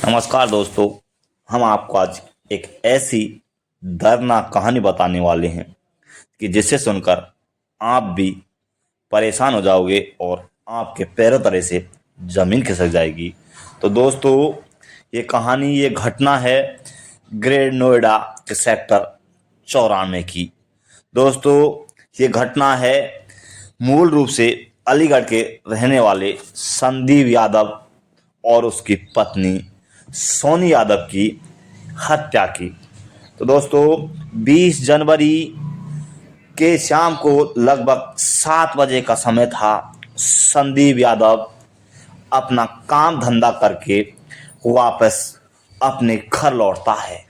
नमस्कार दोस्तों। हम आपको आज एक ऐसी दर्दनाक कहानी बताने वाले हैं कि जिसे सुनकर आप भी परेशान हो जाओगे और आपके पैरों तले से जमीन खिसक जाएगी। तो दोस्तों, ये घटना है ग्रेड नोएडा के सेक्टर 94 की। दोस्तों, ये घटना है मूल रूप से अलीगढ़ के रहने वाले संदीप यादव और उसकी पत्नी सोनी यादव की हत्या की। तो दोस्तों, 20 जनवरी के शाम को लगभग 7 बजे का समय था। संदीप यादव अपना काम धंधा करके वापस अपने घर लौटता है।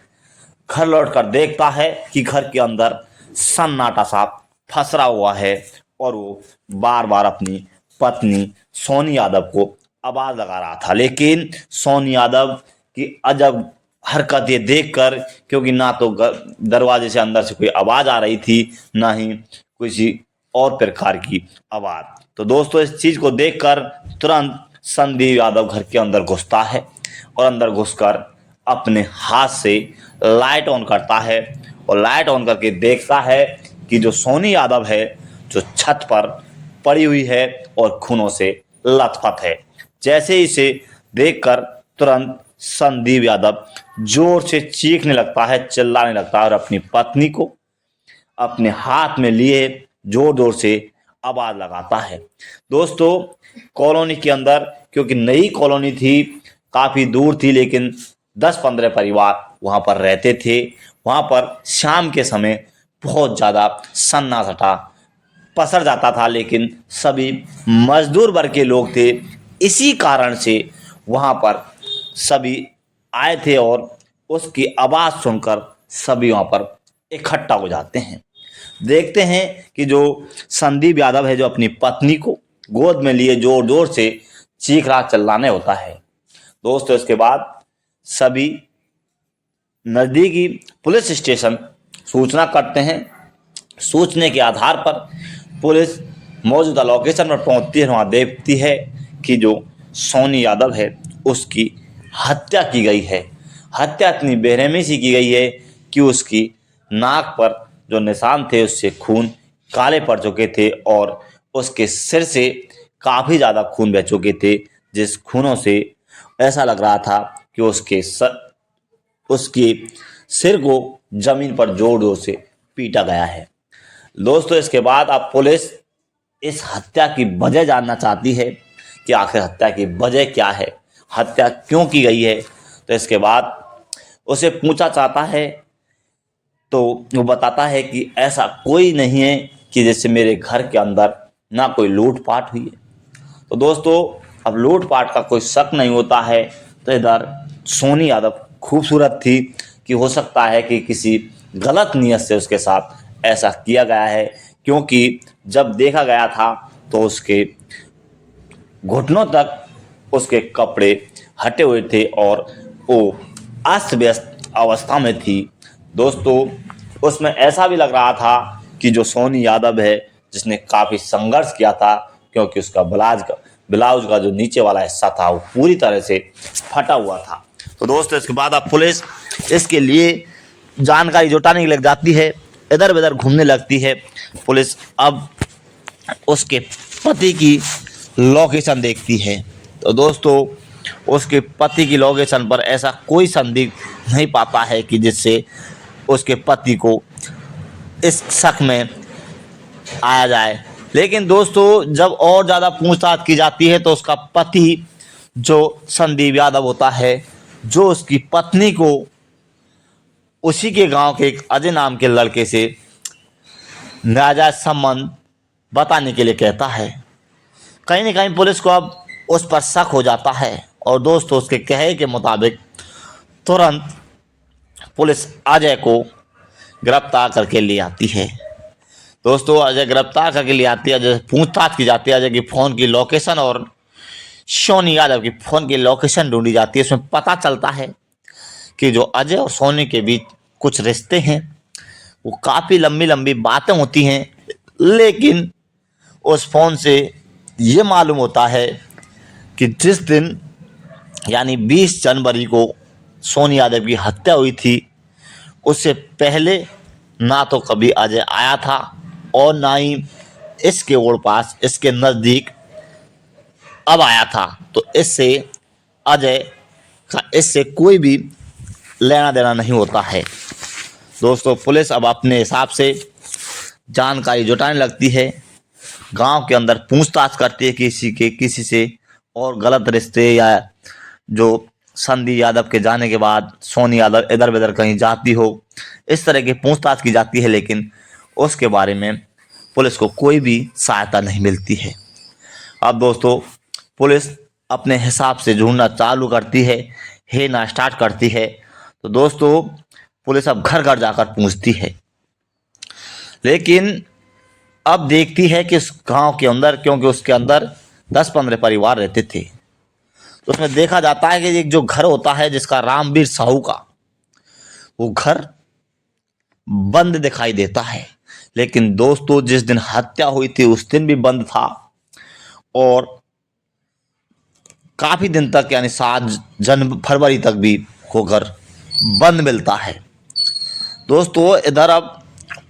घर लौटकर देखता है कि घर के अंदर सन्नाटा सा फंसा हुआ है और वो बार बार अपनी पत्नी सोनी यादव को आवाज लगा रहा था, लेकिन सोनी यादव की अजब हरकत ये देखकर, क्योंकि ना तो दरवाजे से अंदर से कोई आवाज आ रही थी, ना ही किसी और प्रकार की आवाज। तो दोस्तों, इस चीज को देखकर तुरंत संदीप यादव घर के अंदर घुसता है और अंदर घुसकर अपने हाथ से लाइट ऑन करता है और लाइट ऑन करके देखता है कि जो सोनी यादव है, जो छत पर पड़ी हुई है और खूनों से लथपथ है। जैसे ही इसे देखकर तुरंत संदीप यादव जोर से चीखने लगता है, चिल्लाने लगता है और अपनी पत्नी को अपने हाथ में लिए जोर जोर से आवाज लगाता है। दोस्तों, कॉलोनी के अंदर, क्योंकि नई कॉलोनी थी, काफी दूर थी, लेकिन 10-15 परिवार वहां पर रहते थे। वहां पर शाम के समय बहुत ज्यादा सन्नाटा पसर जाता था, लेकिन सभी मजदूर वर्ग के लोग थे। इसी कारण से वहां पर सभी आए थे और उसकी आवाज सुनकर सभी वहां पर इकट्ठा हो जाते हैं। देखते हैं कि जो संदीप यादव है, जो अपनी पत्नी को गोद में लिए जोर जोर से चीख रहा, चिल्लाने होता है। दोस्तों, इसके बाद सभी नजदीकी पुलिस स्टेशन सूचना करते हैं। सूचने के आधार पर पुलिस मौजूदा लोकेशन पर पहुंचती है। वहां देखती है कि जो सोनी यादव है, उसकी हत्या की गई है। हत्या इतनी बेरहमी से की गई है कि उसकी नाक पर जो निशान थे, उससे खून काले पड़ चुके थे और उसके सिर से काफ़ी ज़्यादा खून बह चुके थे, जिस खूनों से ऐसा लग रहा था कि उसके सिर को जमीन पर जोर जोर से पीटा गया है। दोस्तों, इसके बाद अब पुलिस इस हत्या की वजह जानना चाहती है कि आखिर हत्या की वजह क्या है, हत्या क्यों की गई है। तो इसके बाद उसे पूछा चाहता है, तो वो बताता है कि ऐसा कोई नहीं है कि जैसे मेरे घर के अंदर ना कोई लूटपाट हुई है। तो दोस्तों, अब लूटपाट का कोई शक नहीं होता है। तो इधर सोनी यादव खूबसूरत थी कि हो सकता है कि किसी गलत नीयत से उसके साथ ऐसा किया गया है, क्योंकि जब देखा गया था तो उसके घुटनों तक उसके कपड़े हटे हुए थे और वो अस्त व्यस्त अवस्था में थी। दोस्तों, उसमें ऐसा भी लग रहा था कि जो सोनी यादव है, जिसने काफ़ी संघर्ष किया था, क्योंकि उसका ब्लाउज का जो नीचे वाला हिस्सा था वो पूरी तरह से फटा हुआ था। तो दोस्तों, इसके बाद अब पुलिस इसके लिए जानकारी जुटाने लग जाती है, इधर उधर घूमने लगती है। पुलिस अब उसके पति की लोकेशन देखती है। तो दोस्तों, उसके पति की लोकेशन पर ऐसा कोई संदिग्ध नहीं पाता है कि जिससे उसके पति को इस शक में आया जाए। लेकिन दोस्तों, जब और ज़्यादा पूछताछ की जाती है तो उसका पति, जो संदीप यादव होता है, जो उसकी पत्नी को उसी के गांव के एक अजय नाम के लड़के से नाजायज संबंध बताने के लिए कहता है। कहीं ना कहीं पुलिस को अब उस पर शक हो जाता है और दोस्तों, उसके कहे के मुताबिक तुरंत पुलिस अजय को गिरफ्तार करके ले आती है। दोस्तों, अजय गिरफ्तार करके ले आती है। अजय पूछताछ की जाती है, अजय की फ़ोन की लोकेशन और सोनी यादव की फ़ोन की लोकेशन ढूंढी जाती है। इसमें पता चलता है कि जो अजय और सोनी के बीच कुछ रिश्ते हैं, वो काफ़ी लंबी लंबी बातें होती हैं, लेकिन उस फ़ोन से ये मालूम होता है कि जिस दिन यानी 20 जनवरी को सोनी यादव की हत्या हुई थी, उससे पहले ना तो कभी अजय आया था और ना ही इसके ओर पास, इसके नज़दीक अब आया था। तो इससे अजय का इससे कोई भी लेना देना नहीं होता है। दोस्तों, पुलिस अब अपने हिसाब से जानकारी जुटाने लगती है, गांव के अंदर पूछताछ करती है किसी से, और गलत रिश्ते या जो संदीप यादव के जाने के बाद सोनी यादव इधर उधर कहीं जाती हो, इस तरह की पूछताछ की जाती है, लेकिन उसके बारे में पुलिस को कोई भी सहायता नहीं मिलती है। अब दोस्तों, पुलिस अपने हिसाब से ढूंढना चालू करती है, हेना स्टार्ट करती है। तो दोस्तों, पुलिस अब घर घर जाकर पूछती है, लेकिन अब देखती है कि उस गांव के अंदर, क्योंकि उसके अंदर 10-15 परिवार रहते थे, तो उसमें देखा जाता है कि एक जो घर होता है जिसका रामवीर साहू का, वो घर बंद दिखाई देता है। लेकिन दोस्तों, जिस दिन हत्या हुई थी उस दिन भी बंद था, और काफी दिन तक यानी 7 फरवरी तक भी वो घर बंद मिलता है। दोस्तों, इधर अब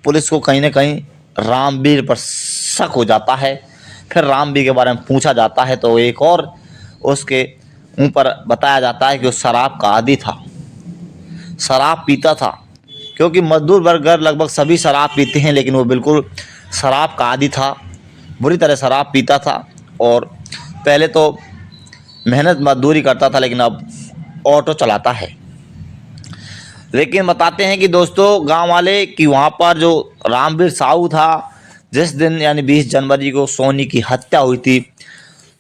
पुलिस को कहीं ना कहीं रामवीर पर शक हो जाता है। फिर रामवीर के बारे में पूछा जाता है तो एक और उसके ऊपर बताया जाता है कि वो शराब का आदी था, शराब पीता था। क्योंकि मजदूर वर्ग लगभग सभी शराब पीते हैं, लेकिन वो बिल्कुल शराब का आदी था, बुरी तरह शराब पीता था। और पहले तो मेहनत मजदूरी करता था, लेकिन अब ऑटो चलाता है। लेकिन बताते हैं कि दोस्तों, गांव वाले कि वहाँ पर जो रामवीर साहू था, जिस दिन यानी 20 जनवरी को सोनी की हत्या हुई थी,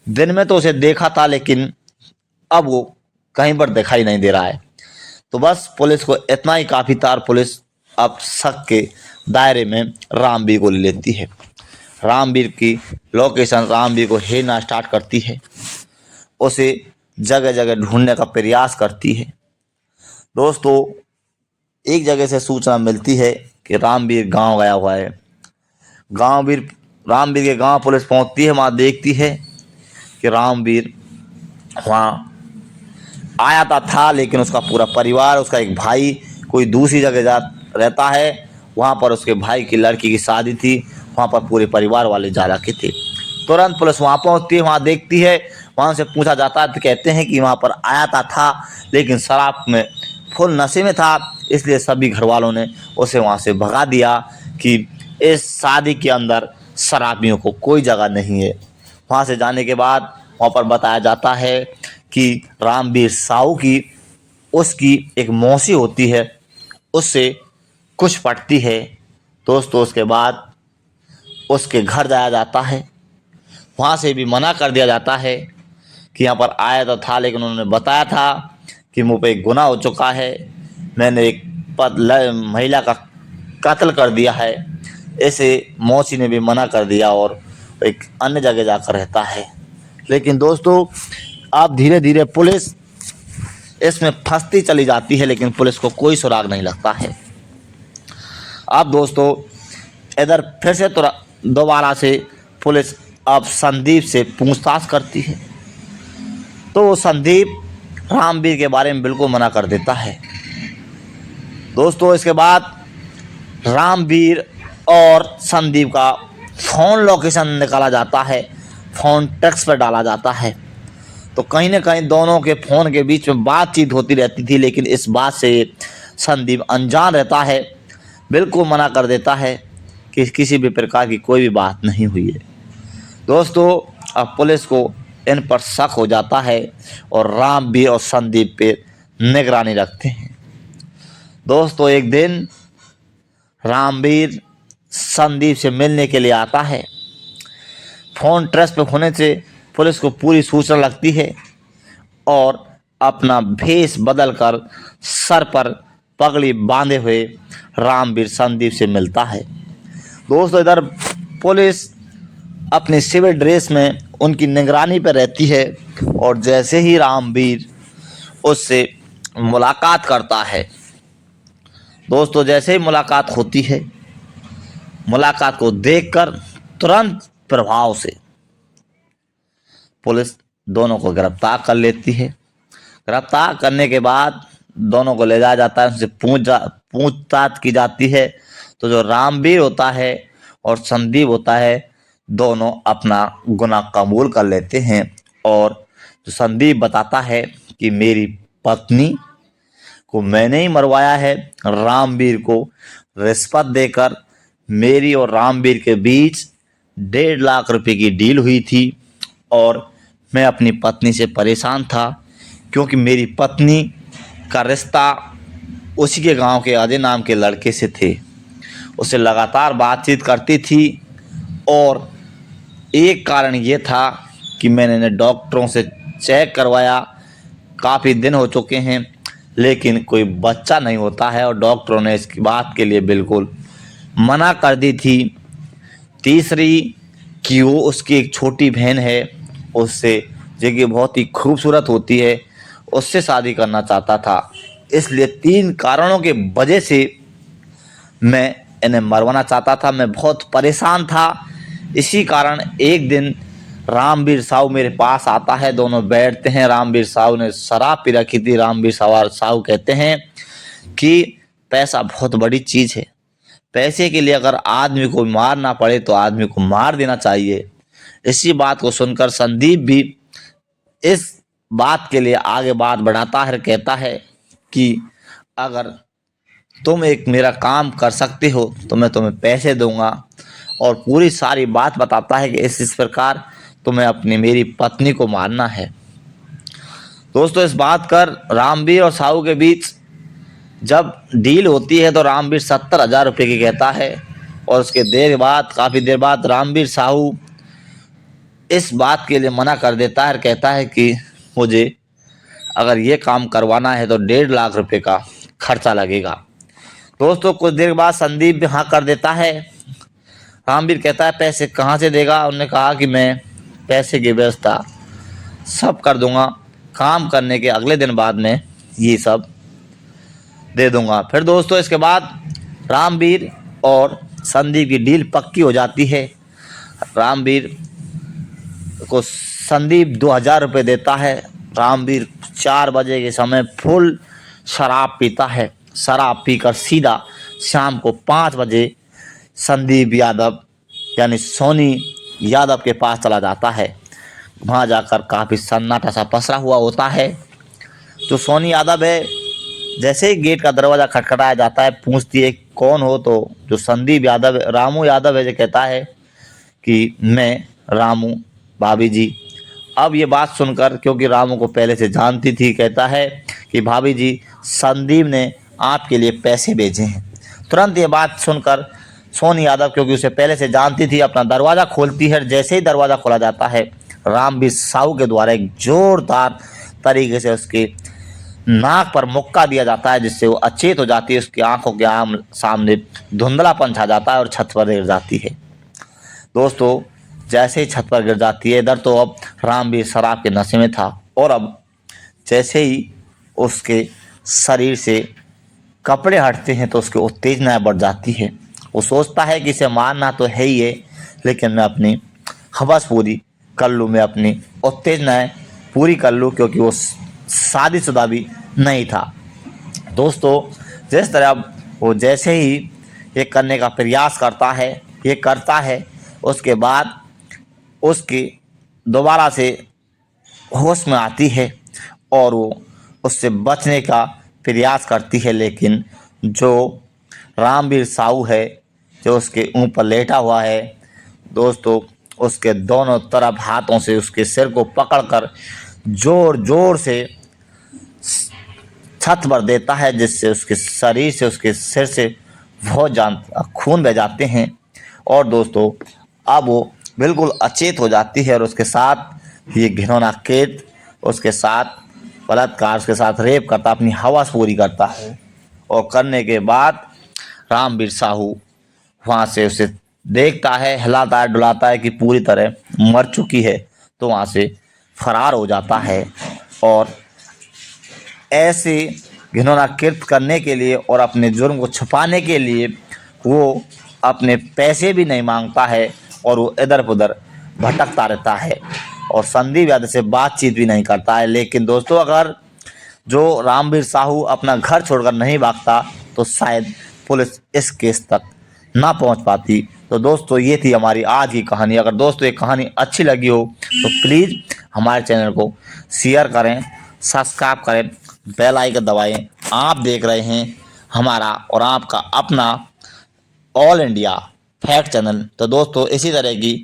दिन में तो उसे देखा था, लेकिन अब वो कहीं पर दिखाई नहीं दे रहा है। तो बस पुलिस को इतना ही काफ़ी था, पुलिस अब शक के दायरे में रामवीर को ले लेती है। रामवीर की लोकेशन, रामवीर को हेरना स्टार्ट करती है, उसे जगह जगह ढूंढने का प्रयास करती है। दोस्तों, एक जगह से सूचना मिलती है कि रामवीर गांव गया हुआ है। रामवीर के गांव पुलिस पहुंचती है, वहाँ देखती है कि रामवीर वहाँ आया था, लेकिन उसका पूरा परिवार, उसका एक भाई कोई दूसरी जगह जा रहता है, वहाँ पर उसके भाई की लड़की की शादी थी, वहाँ पर पूरे परिवार वाले जा रखे थे। तुरंत पुलिस वहाँ पहुँचती है, वहाँ देखती है, वहाँ से पूछा जाता है तो कहते हैं कि वहाँ पर आया था, लेकिन शराब में फुल नशे में था, इसलिए सभी घर वालों ने उसे वहाँ से भगा दिया कि इस शादी के अंदर शराबियों को कोई जगह नहीं है। वहाँ से जाने के बाद वहाँ पर बताया जाता है कि रामवीर साहू की, उसकी एक मौसी होती है, उससे कुछ पटती है। दोस्तों, उसके बाद उसके घर जाया जाता है, वहाँ से भी मना कर दिया जाता है कि यहाँ पर आया तो था, लेकिन उन्होंने बताया था कि मुझ पर एक गुनाह हो चुका है, मैंने एक महिला का कत्ल कर दिया है। ऐसे मौसी ने भी मना कर दिया और एक अन्य जगह जाकर रहता है। लेकिन दोस्तों, अब धीरे धीरे पुलिस इसमें फंसती चली जाती है, लेकिन पुलिस को कोई सुराग नहीं लगता है। अब दोस्तों, इधर फिर से दोबारा से पुलिस अब संदीप से पूछताछ करती है, तो संदीप रामवीर के बारे में बिल्कुल मना कर देता है। दोस्तों, इसके बाद रामवीर और संदीप का फ़ोन लोकेशन निकाला जाता है, फ़ोन टेक्स्ट पर डाला जाता है। तो कहीं ना कहीं दोनों के फ़ोन के बीच में बातचीत होती रहती थी, लेकिन इस बात से संदीप अनजान रहता है, बिल्कुल मना कर देता है कि किसी भी प्रकार की कोई भी बात नहीं हुई है। दोस्तों, अब पुलिस को इन पर शक हो जाता है और रामवीर और संदीप पे निगरानी रखते हैं। दोस्तों, एक दिन रामवीर संदीप से मिलने के लिए आता है। फ़ोन ट्रेस पे होने से पुलिस को पूरी सूचना लगती है और अपना भेष बदलकर सर पर पगड़ी बांधे हुए रामवीर संदीप से मिलता है। दोस्तों, इधर पुलिस अपनी सिविल ड्रेस में उनकी निगरानी पर रहती है, और जैसे ही रामवीर उससे मुलाकात करता है, दोस्तों जैसे ही मुलाकात होती है, मुलाकात को देखकर तुरंत प्रभाव से पुलिस दोनों को गिरफ्तार कर लेती है। गिरफ्तार करने के बाद दोनों को ले जाया जाता है, उनसे पूछताछ की जाती है। तो जो रामवीर होता है और संदीप होता है, दोनों अपना गुनाह कबूल कर लेते हैं। और जो संदीप बताता है कि मेरी पत्नी को मैंने ही मरवाया है, रामवीर को रिश्वत देकर। मेरी और रामवीर के बीच 1.5 लाख रुपए की डील हुई थी और मैं अपनी पत्नी से परेशान था, क्योंकि मेरी पत्नी का रिश्ता उसी के गांव के अजय नाम के लड़के से थे। उससे लगातार बातचीत करती थी और एक कारण ये था कि मैंने डॉक्टरों से चेक करवाया, काफ़ी दिन हो चुके हैं लेकिन कोई बच्चा नहीं होता है और डॉक्टरों ने इसकी बात के लिए बिल्कुल मना कर दी थी। तीसरी कि वो उसकी एक छोटी बहन है, उससे जो कि बहुत ही खूबसूरत होती है, उससे शादी करना चाहता था। इसलिए 3 कारणों के वजह से मैं इन्हें मरवाना चाहता था। मैं बहुत परेशान था। इसी कारण एक दिन रामवीर साहू मेरे पास आता है, दोनों बैठते हैं। रामवीर साहू ने शराब पी रखी थी। रामवीर साहू कहते हैं कि पैसा बहुत बड़ी चीज़ है, पैसे के लिए अगर आदमी को मारना पड़े तो आदमी को मार देना चाहिए। इसी बात को सुनकर संदीप भी इस बात के लिए आगे बात बढ़ाता है, कहता है कि अगर तुम एक मेरा काम कर सकते हो तो मैं तुम्हें पैसे दूंगा, और पूरी सारी बात बताता है कि इस प्रकार तुम्हें अपनी मेरी पत्नी को मारना है। दोस्तों, इस बात कर रामवीर और साहू के बीच जब डील होती है तो रामवीर 70,000 रुपये की कहता है और उसके काफ़ी देर बाद रामवीर साहू इस बात के लिए मना कर देता है और कहता है कि मुझे अगर ये काम करवाना है तो 1.5 लाख रुपये का खर्चा लगेगा। दोस्तों, कुछ देर बाद संदीप भी हाँ कर देता है। रामवीर कहता है पैसे कहाँ से देगा। उन्होंने कहा कि मैं पैसे की व्यवस्था सब कर दूंगा, काम करने के अगले दिन बाद में ये सब दे दूंगा। फिर दोस्तों, इसके बाद रामवीर और संदीप की डील पक्की हो जाती है। रामवीर को संदीप 2,000 रुपये देता है। रामवीर 4 बजे के समय फुल शराब पीता है। शराब पीकर सीधा शाम को 5 बजे संदीप यादव यानी सोनी यादव के पास चला जाता है। वहाँ जाकर काफ़ी सन्नाटा सा पसरा हुआ होता है। जो सोनी यादव है, जैसे ही गेट का दरवाज़ा खटखटाया जाता है, पूछती है कौन हो। तो जो संदीप यादव रामू यादव है, जो कहता है कि मैं रामू भाभी जी। अब ये बात सुनकर, क्योंकि रामू को पहले से जानती थी, कहता है कि भाभी जी, संदीप ने आपके लिए पैसे भेजे हैं। तुरंत ये बात सुनकर सोनी यादव, क्योंकि उसे पहले से जानती थी, अपना दरवाज़ा खोलती है। जैसे ही दरवाज़ा खोला जाता है, रामवीर साहू के द्वारा एक जोरदार तरीके से उसके नाक पर मुक्का दिया जाता है, जिससे वो अचेत हो जाती है। उसकी आंखों के सामने धुंधलापन छा जाता है और छत पर गिर जाती है। दोस्तों, जैसे ही छत पर गिर जाती है, इधर तो अब रामवीर शराब के नशे में था और अब जैसे ही उसके शरीर से कपड़े हटते हैं तो उसकी उत्तेजना बढ़ जाती है। वो सोचता है कि इसे मारना तो है ही है, लेकिन मैं अपनी हवस पूरी कर लूँ, मैं अपनी उत्तेजनाएँ पूरी कर लूँ, क्योंकि वो शादीशुदा भी नहीं था। दोस्तों, जिस तरह वो जैसे ही ये करने का प्रयास करता है, ये करता है, उसके बाद उसकी दोबारा से होश में आती है और वो उससे बचने का प्रयास करती है। लेकिन जो रामवीर साहू है, जो उसके ऊपर लेटा हुआ है, दोस्तों, उसके दोनों तरफ हाथों से उसके सिर को पकड़कर जोर जोर से छत पर देता है, जिससे उसके शरीर से, उसके सिर से बहुत खून बह जाते हैं। और दोस्तों, अब वो बिल्कुल अचेत हो जाती है और उसके साथ ये घिनौना कृत्य, उसके साथ बलात्कार, उसके साथ रेप करता, अपनी हवस पूरी करता है। और करने के बाद रामवीर साहू वहाँ से उसे देखता है, हिलाता है, डुलाता है कि पूरी तरह मर चुकी है, तो वहाँ से फरार हो जाता है। और ऐसे घिनौना कृत्य करने के लिए और अपने जुर्म को छुपाने के लिए वो अपने पैसे भी नहीं मांगता है और वो इधर उधर भटकता रहता है और संदीप यादव से बातचीत भी नहीं करता है। लेकिन दोस्तों, अगर जो रामवीर साहू अपना घर छोड़कर नहीं भागता तो शायद पुलिस इस केस तक ना पहुंच पाती। तो दोस्तों ये थी हमारी आज की कहानी। अगर दोस्तों ये कहानी अच्छी लगी हो तो प्लीज़ हमारे चैनल को शेयर करें, सब्सक्राइब करें, बेल आइकन दबाएं। आप देख रहे हैं हमारा और आपका अपना ऑल इंडिया फैक्ट चैनल। तो दोस्तों इसी तरह की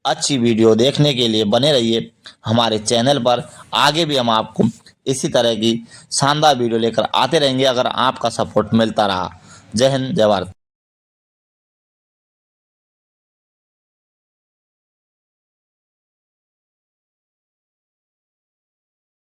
अच्छी वीडियो देखने के लिए बने रहिए हमारे चैनल पर। आगे भी हम आपको इसी तरह की शानदार वीडियो लेकर आते रहेंगे अगर आपका सपोर्ट मिलता रहा। जय हिंद, जय भारत।